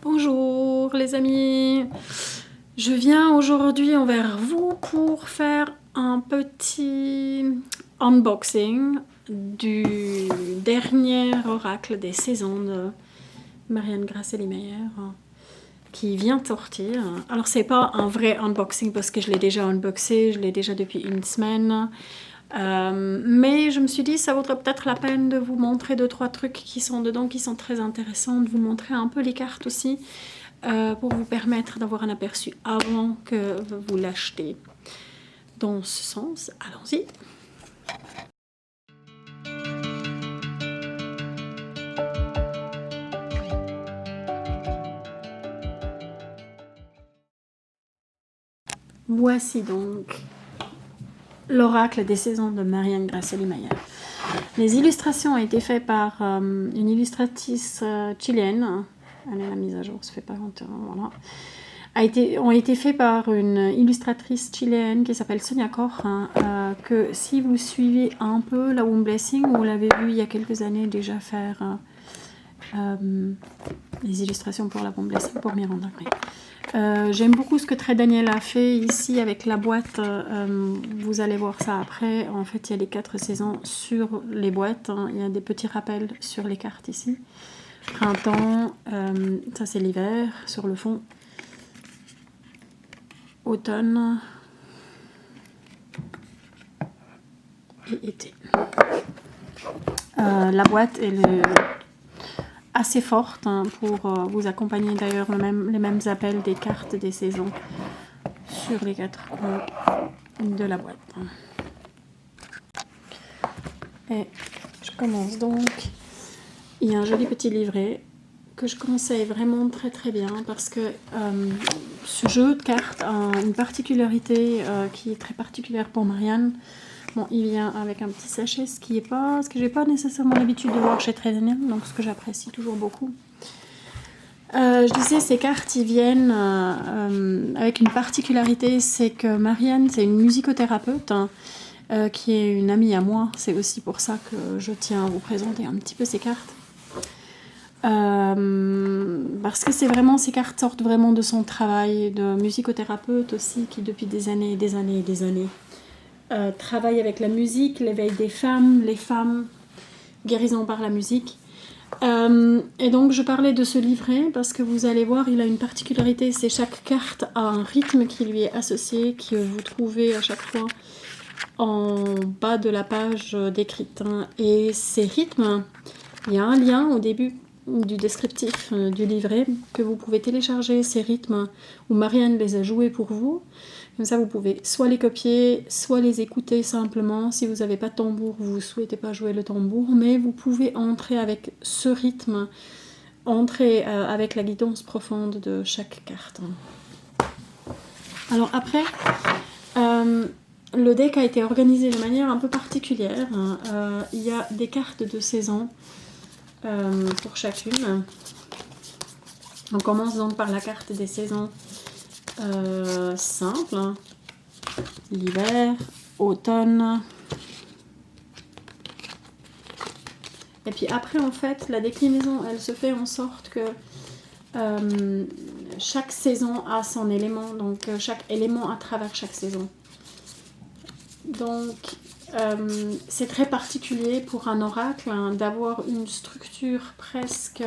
Bonjour les amis, je viens aujourd'hui envers vous pour faire un petit unboxing du dernier oracle des saisons de Marianne Grasselli-Meyer qui vient de sortir. Alors c'est pas un vrai unboxing parce que je l'ai déjà unboxé, je l'ai déjà depuis une semaine. Mais je me suis dit ça vaudrait peut-être la peine de vous montrer 2-3 trucs qui sont dedans, qui sont très intéressants, de vous montrer un peu les cartes aussi, pour vous permettre d'avoir un aperçu avant que vous l'achetez. Dans ce sens, allons-y. Voici donc l'oracle des saisons de Marianne Grasselli-Meyer. Les illustrations ont été faites par une illustratrice chilienne. Elle est la mise à jour, ça fait pas longtemps, voilà. Ont été faits par une illustratrice chilienne qui s'appelle Sonia Koch, que si vous suivez un peu la Womb Blessing, vous l'avez vu il y a quelques années déjà faire les illustrations pour la Womb Blessing pour Miranda Gray. J'aime beaucoup ce que Trade Daniel a fait ici avec la boîte. Vous allez voir ça après. En fait, il y a les 4 saisons sur les boîtes. Il y a des petits rappels sur les cartes ici. Printemps, ça c'est l'hiver sur le fond. Automne et été. La boîte est assez forte pour vous accompagner, d'ailleurs les mêmes appels des cartes des saisons sur les 4 coins de la boîte. Et je commence donc. Il y a un joli petit livret que je conseille vraiment très très bien parce que ce jeu de cartes a une particularité qui est très particulière pour Marianne. Bon, il vient avec un petit sachet, ce que j'ai pas nécessairement l'habitude de voir chez Trade Daniel, donc ce que j'apprécie toujours beaucoup. Je disais, ces cartes, ils viennent avec une particularité, c'est que Marianne, c'est une musicothérapeute qui est une amie à moi. C'est aussi pour ça que je tiens à vous présenter un petit peu ces cartes. Parce que c'est vraiment, ces cartes sortent vraiment de son travail de musicothérapeute aussi, qui depuis des années et des années et des années travaille avec la musique, l'éveil des femmes, les femmes, guérison par la musique. Et donc je parlais de ce livret parce que vous allez voir, il a une particularité, c'est chaque carte a un rythme qui lui est associé, que vous trouvez à chaque fois en bas de la page décrite. Et ces rythmes, il y a un lien au début du descriptif du livret que vous pouvez télécharger, ces rythmes où Marianne les a joués pour vous. Comme ça, vous pouvez soit les copier, soit les écouter simplement. Si vous n'avez pas de tambour, vous ne souhaitez pas jouer le tambour, mais vous pouvez entrer avec ce rythme, entrer avec la guidance profonde de chaque carte. Alors après, le deck a été organisé de manière un peu particulière. Il y a des cartes de saison pour chacune. On commence donc par la carte des saisons simple, l'hiver, automne. Et puis après, en fait, la déclinaison, elle se fait en sorte que chaque saison a son élément, donc chaque élément à travers chaque saison. Donc, c'est très particulier pour un oracle d'avoir une structure presque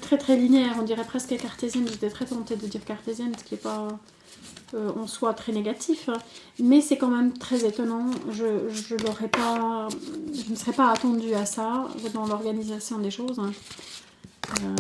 très très linéaire, on dirait presque cartésienne. J'étais très tentée de dire cartésienne, ce qui n'est pas en soi très négatif, mais c'est quand même très étonnant. Je ne serais pas attendue à ça dans l'organisation des choses.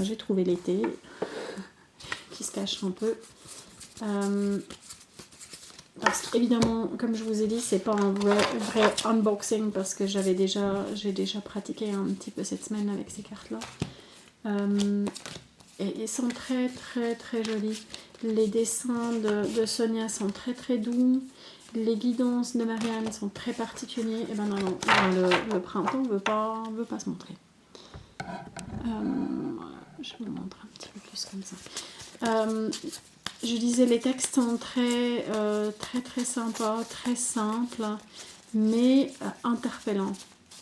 J'ai trouvé l'été qui se cache un peu. Parce qu'évidemment, comme je vous ai dit, c'est pas un vrai unboxing parce que j'ai déjà pratiqué un petit peu cette semaine avec ces cartes-là. Et ils sont très très très jolis. Les dessins de Sonia sont très très doux. Les guidances de Marianne sont très particuliers. Et ben non, le printemps veut pas se montrer. Je vous montre un petit peu plus comme ça. Je disais, les textes sont très très très sympas, très simples, mais interpellants.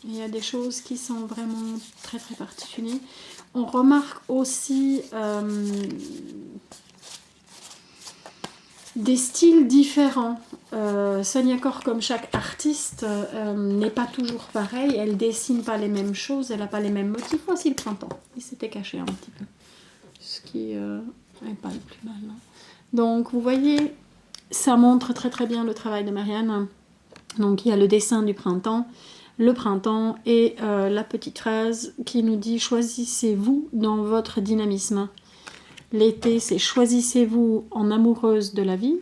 Il y a des choses qui sont vraiment très très particulières. On remarque aussi des styles différents. Sonia Corr, comme chaque artiste, n'est pas toujours pareil. Elle dessine pas les mêmes choses, elle n'a pas les mêmes motifs. Voici le printemps. Il s'était caché un petit peu. Ce qui n'est pas le plus mal. Hein. Donc vous voyez, ça montre très très bien le travail de Marianne. Donc il y a le dessin du printemps, le printemps et la petite phrase qui nous dit « Choisissez-vous dans votre dynamisme ». L'été, c'est « Choisissez-vous en amoureuse de la vie ».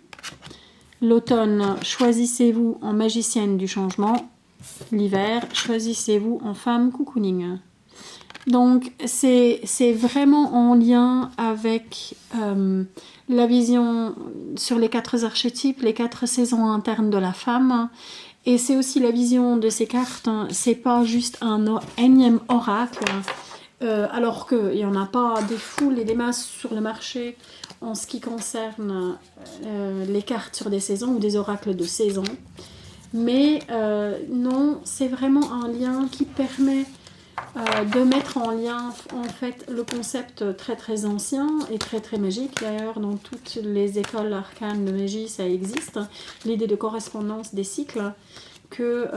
L'automne, « Choisissez-vous en magicienne du changement ». L'hiver, « Choisissez-vous en femme cocooning ». Donc c'est vraiment en lien avec la vision sur les 4 archétypes, les 4 saisons internes de la femme. Et c'est aussi la vision de ces cartes, c'est pas juste un énième oracle, alors qu'il n'y en a pas des foules et des masses sur le marché en ce qui concerne les cartes sur des saisons ou des oracles de saison. Mais non, c'est vraiment un lien qui permet de mettre en lien en fait le concept très très ancien et très très magique. D'ailleurs dans toutes les écoles arcanes de magie ça existe, l'idée de correspondance des cycles, que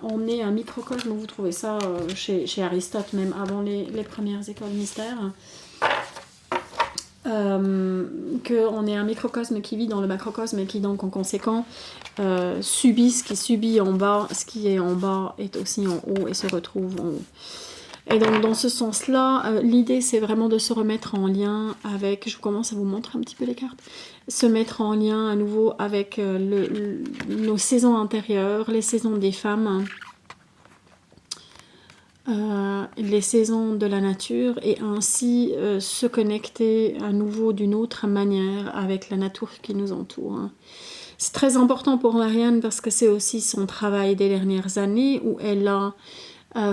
on est un microcosme. Vous trouvez ça chez Aristote même avant les premières écoles mystères, qu'on est un microcosme qui vit dans le macrocosme et qui donc en conséquent subit ce qui subit en bas, ce qui est en bas est aussi en haut et se retrouve en haut. Et donc dans ce sens-là, l'idée c'est vraiment de se remettre en lien avec, je commence à vous montrer un petit peu les cartes, se mettre en lien à nouveau avec nos saisons intérieures, les saisons des femmes, les saisons de la nature, et ainsi se connecter à nouveau d'une autre manière avec la nature qui nous entoure. C'est très important pour Marianne parce que c'est aussi son travail des dernières années où elle a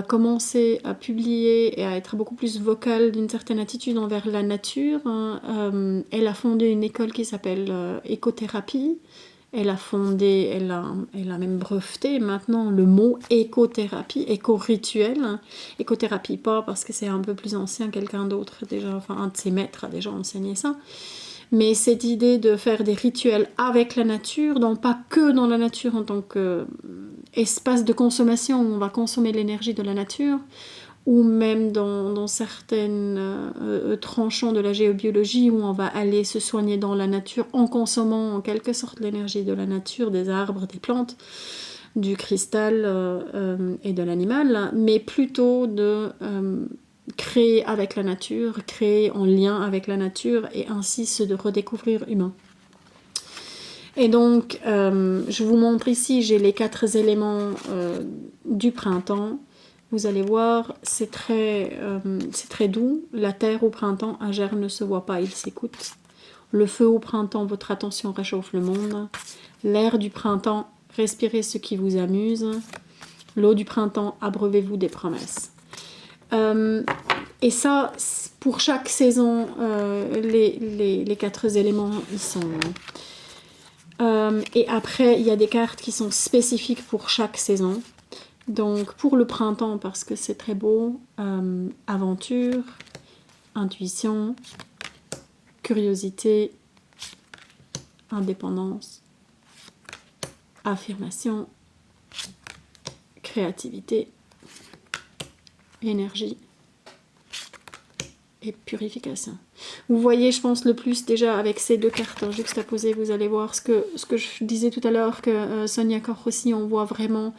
commencé à publier et à être beaucoup plus vocale d'une certaine attitude envers la nature. Elle a fondé une école qui s'appelle Écothérapie. Elle a même breveté maintenant le mot écothérapie, éco-rituel. Écothérapie pas parce que c'est un peu plus ancien, quelqu'un d'autre déjà, enfin un de ses maîtres a déjà enseigné ça. Mais cette idée de faire des rituels avec la nature, donc pas que dans la nature en tant qu'espace de consommation où on va consommer l'énergie de la nature, ou même dans certaines tranchants de la géobiologie où on va aller se soigner dans la nature en consommant en quelque sorte l'énergie de la nature, des arbres, des plantes, du cristal et de l'animal, mais plutôt de créer avec la nature, créer en lien avec la nature et ainsi se redécouvrir humain. Et donc, je vous montre ici, j'ai les 4 éléments du printemps. Vous allez voir, c'est très doux. La terre au printemps, un germe ne se voit pas, il s'écoute. Le feu au printemps, votre attention réchauffe le monde. L'air du printemps, respirez ce qui vous amuse. L'eau du printemps, abreuvez-vous des promesses. Et ça, pour chaque saison, les 4 éléments, ils sont... et après, il y a des cartes qui sont spécifiques pour chaque saison. Donc, pour le printemps, parce que c'est très beau, aventure, intuition, curiosité, indépendance, affirmation, créativité, énergie et purification. Vous voyez, je pense, le plus déjà avec ces 2 cartes juxtaposées, vous allez voir ce que je disais tout à l'heure, que Sonia Corr aussi, on voit vraiment,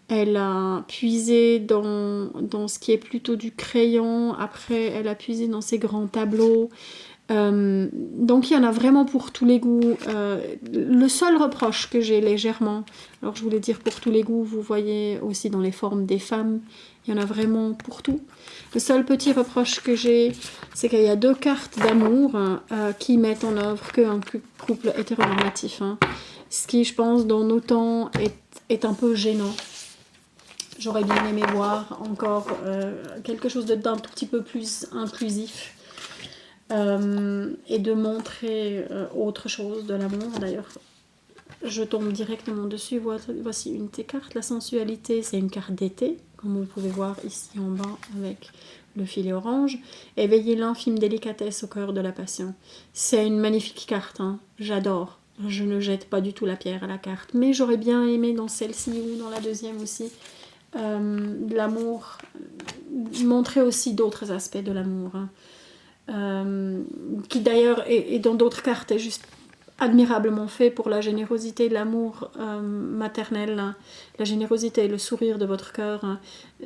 elle a puisé dans ce qui est plutôt du crayon, après elle a puisé dans ses grands tableaux. Donc il y en a vraiment pour tous les goûts. Le seul reproche que j'ai légèrement, alors je voulais dire pour tous les goûts, vous voyez aussi dans les formes des femmes, il y en a vraiment pour tout. Le seul petit reproche que j'ai, c'est qu'il y a 2 cartes d'amour qui mettent en œuvre qu'un couple hétéronormatif. Ce qui, je pense, dans nos temps est un peu gênant. J'aurais bien aimé voir encore quelque chose d'un tout petit peu plus inclusif. Et de montrer autre chose de l'amour. D'ailleurs, je tombe directement dessus. Voici une de tes cartes. La sensualité, c'est une carte d'été. comme vous pouvez voir ici en bas avec le filet orange. Éveiller l'infime délicatesse au cœur de la passion. C'est une magnifique carte, hein. J'adore. Je ne jette pas du tout la pierre à la carte, mais j'aurais bien aimé dans celle-ci ou dans la deuxième aussi l'amour, montrer aussi d'autres aspects de l'amour, hein. Qui d'ailleurs est dans d'autres cartes est juste admirablement fait pour la générosité, l'amour maternel, hein. La générosité et le sourire de votre cœur, hein.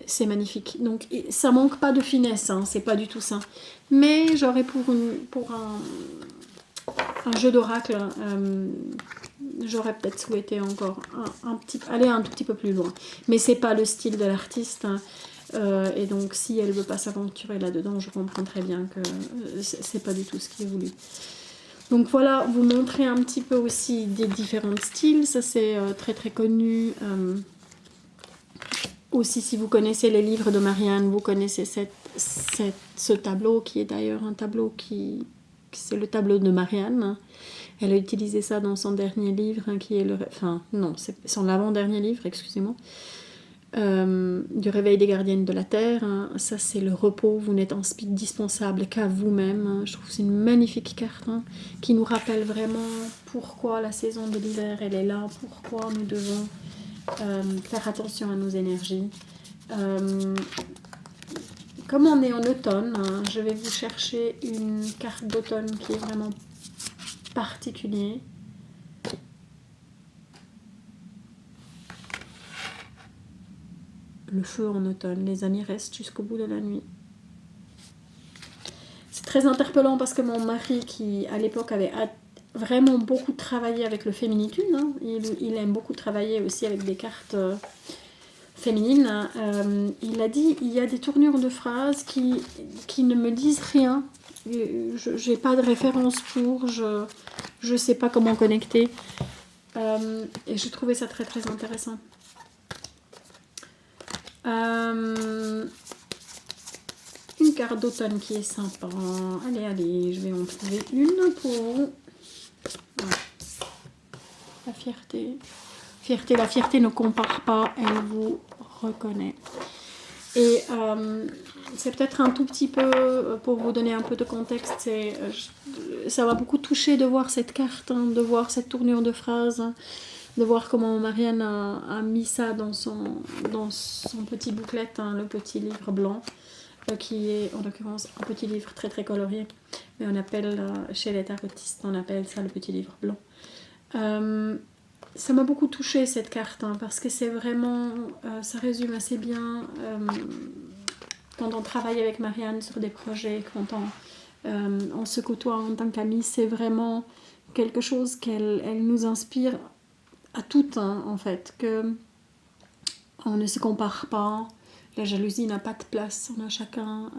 C'est magnifique. Donc ça manque pas de finesse, hein. C'est pas du tout ça. Mais j'aurais pour un jeu d'oracle, j'aurais peut-être souhaité encore aller un tout petit peu plus loin. Mais c'est pas le style de l'artiste, hein. Et donc si elle veut pas s'aventurer là-dedans, je comprends très bien que c'est pas du tout ce qui est voulu. Donc voilà, vous montrer un petit peu aussi des différents styles, ça c'est très très connu. Aussi si vous connaissez les livres de Marianne, vous connaissez ce tableau qui est d'ailleurs un tableau c'est le tableau de Marianne. Elle a utilisé ça dans son dernier livre, hein, qui est c'est son avant-dernier livre, excusez-moi. Du réveil des gardiennes de la terre, hein. Ça c'est le repos, vous n'êtes indispensable qu'à vous-même, hein. Je trouve que c'est une magnifique carte, hein, qui nous rappelle vraiment pourquoi la saison de l'hiver elle est là, pourquoi nous devons faire attention à nos énergies. Comme on est en automne, hein, je vais vous chercher une carte d'automne qui est vraiment particulière. Le feu en automne, les amis restent jusqu'au bout de la nuit. C'est très interpellant parce que mon mari, qui à l'époque avait vraiment beaucoup travaillé avec le féminitude, hein, il aime beaucoup travailler aussi avec des cartes féminines, hein, il a dit il y a des tournures de phrases qui ne me disent rien. J'ai pas de référence je sais pas comment connecter. Et je trouvais ça très très intéressant. Une carte d'automne qui est sympa. Allez, je vais en trouver une pour vous. Voilà. La fierté. La fierté ne compare pas, elle vous reconnaît. Et c'est peut-être un tout petit peu, pour vous donner un peu de contexte, ça m'a beaucoup touché de voir cette carte, hein, de voir cette tournure de phrase, hein, de voir comment Marianne a mis ça dans son petit bouclette, hein, le petit livre blanc, qui est en l'occurrence un petit livre très très colorié, mais on appelle, chez les tarotistes, on appelle ça le petit livre blanc. Ça m'a beaucoup touché cette carte, hein, parce que c'est vraiment, ça résume assez bien quand on travaille avec Marianne sur des projets, quand on se côtoie en tant qu'amis, c'est vraiment quelque chose qu'elle nous inspire à toutes, hein, en fait, que on ne se compare pas, la jalousie n'a pas de place, on a chacun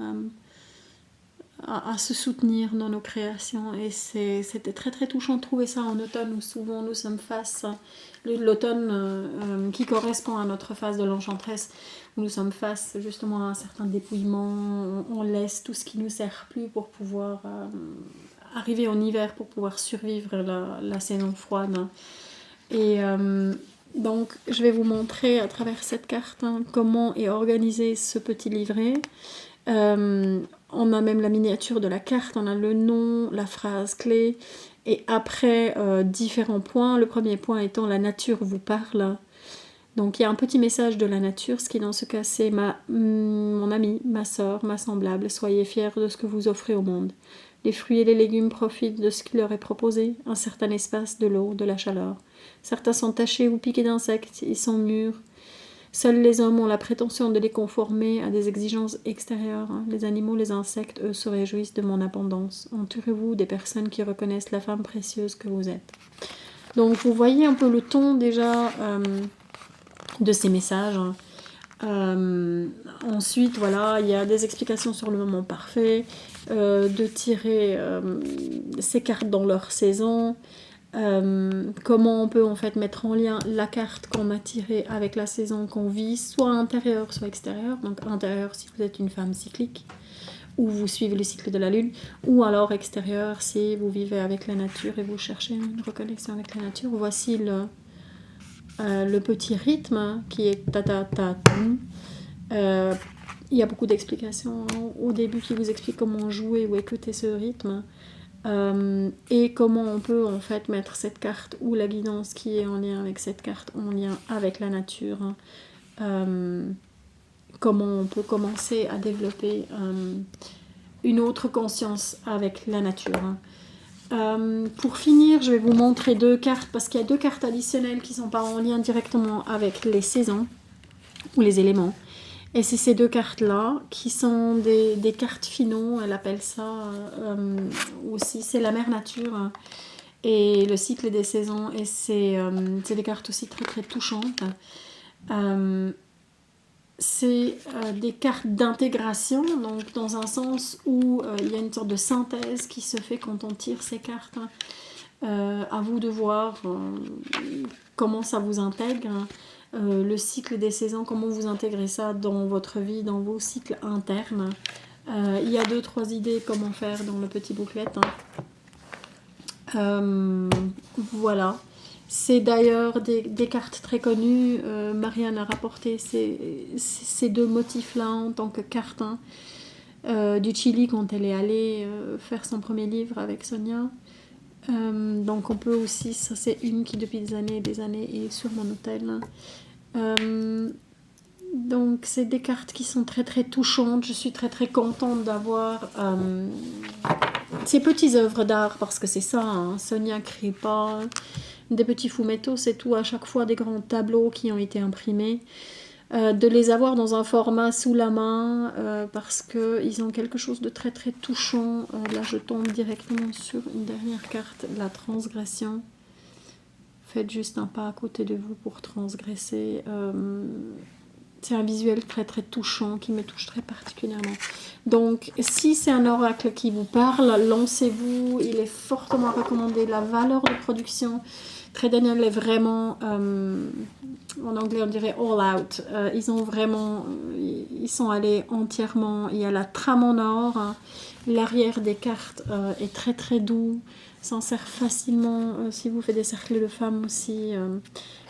à se soutenir dans nos créations, et c'était très très touchant de trouver ça en automne où souvent nous sommes face l'automne qui correspond à notre phase de l'enchanteresse, où nous sommes face justement à un certain dépouillement, on laisse tout ce qui nous sert plus pour pouvoir arriver en hiver, pour pouvoir survivre la saison froide, et donc je vais vous montrer à travers cette carte, hein, comment est organisé ce petit livret. On a même la miniature de la carte, on a le nom, la phrase clé, et après différents points. Le premier point étant la nature vous parle. Donc il y a un petit message de la nature, ce qui dans ce cas c'est mon amie, ma soeur, ma semblable, soyez fiers de ce que vous offrez au monde. Les fruits et les légumes profitent de ce qui leur est proposé, un certain espace, de l'eau, de la chaleur. Certains sont tachés ou piqués d'insectes, ils sont mûrs. Seuls les hommes ont la prétention de les conformer à des exigences extérieures. Les animaux, les insectes, eux, se réjouissent de mon abondance. Entourez-vous des personnes qui reconnaissent la femme précieuse que vous êtes. Donc vous voyez un peu le ton déjà de ces messages. Ensuite, voilà, il y a des explications sur le moment parfait, de tirer ces cartes dans leur saison. Comment on peut en fait mettre en lien la carte qu'on a tirée avec la saison qu'on vit, soit intérieure, soit extérieure. Donc intérieure si vous êtes une femme cyclique, ou vous suivez le cycle de la lune, ou alors extérieure si vous vivez avec la nature et vous cherchez une reconnexion avec la nature. Voici le petit rythme qui est ta ta ta. Il y a beaucoup d'explications au début qui vous expliquent comment jouer ou écouter ce rythme. Et comment on peut en fait mettre cette carte ou la guidance qui est en lien avec cette carte en lien avec la nature. Comment on peut commencer à développer une autre conscience avec la nature. Pour finir, je vais vous montrer 2 cartes parce qu'il y a 2 cartes additionnelles qui ne sont pas en lien directement avec les saisons ou les éléments. Et c'est ces 2 cartes-là qui sont des cartes finaux, elle appelle ça aussi, c'est la mère nature et le cycle des saisons. Et c'est des cartes aussi très très touchantes. C'est des cartes d'intégration, donc dans un sens où il y a une sorte de synthèse qui se fait quand on tire ces cartes. À vous de voir comment ça vous intègre. Le cycle des saisons, comment vous intégrez ça dans votre vie, dans vos cycles internes. Il y a 2-3 idées comment faire dans le petit booklet. Voilà. C'est d'ailleurs des cartes très connues. Marianne a rapporté ces 2 motifs-là en tant que cartes du Chili quand elle est allée faire son premier livre avec Sonia. Donc on peut aussi, ça c'est une qui depuis des années est sur mon hôtel. Donc c'est des cartes qui sont très très touchantes. Je suis très très contente d'avoir ces petites œuvres d'art parce que c'est ça, Sonia crée pas des petits fumettos, c'est tout à chaque fois des grands tableaux qui ont été imprimés. De les avoir dans un format sous la main parce qu'ils ont quelque chose de très très touchant. Là je tombe directement sur une dernière carte, la transgression. Faites juste un pas à côté de vous pour transgresser. C'est un visuel très très touchant qui me touche très particulièrement. Donc si c'est un oracle qui vous parle, lancez-vous, il est fortement recommandé. La valeur de production, Très Daniel est vraiment, en anglais on dirait all out. Ils sont allés entièrement. Il y a la trame en or, l'arrière des cartes est très très doux, s'en sert facilement si vous faites des cercles de femmes aussi.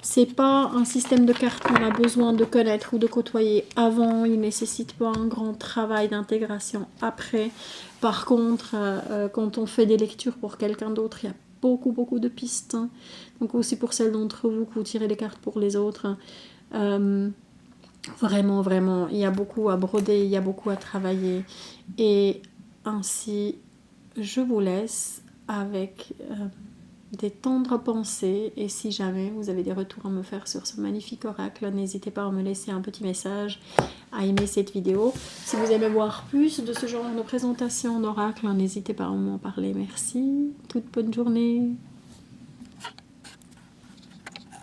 C'est pas un système de cartes qu'on a besoin de connaître ou de côtoyer avant. Il ne nécessite pas un grand travail d'intégration après. Par contre, quand on fait des lectures pour quelqu'un d'autre, il y a beaucoup de pistes. Donc aussi pour celles d'entre vous qui vous tirez les cartes pour les autres. Vraiment, il y a beaucoup à broder, il y a beaucoup à travailler. Et ainsi, je vous laisse avec des tendres pensées. Et si jamais vous avez des retours à me faire sur ce magnifique oracle, n'hésitez pas à me laisser un petit message, à aimer cette vidéo. Si vous aimez voir plus de ce genre de présentation d'oracle, n'hésitez pas à m'en parler. Merci, toute bonne journée.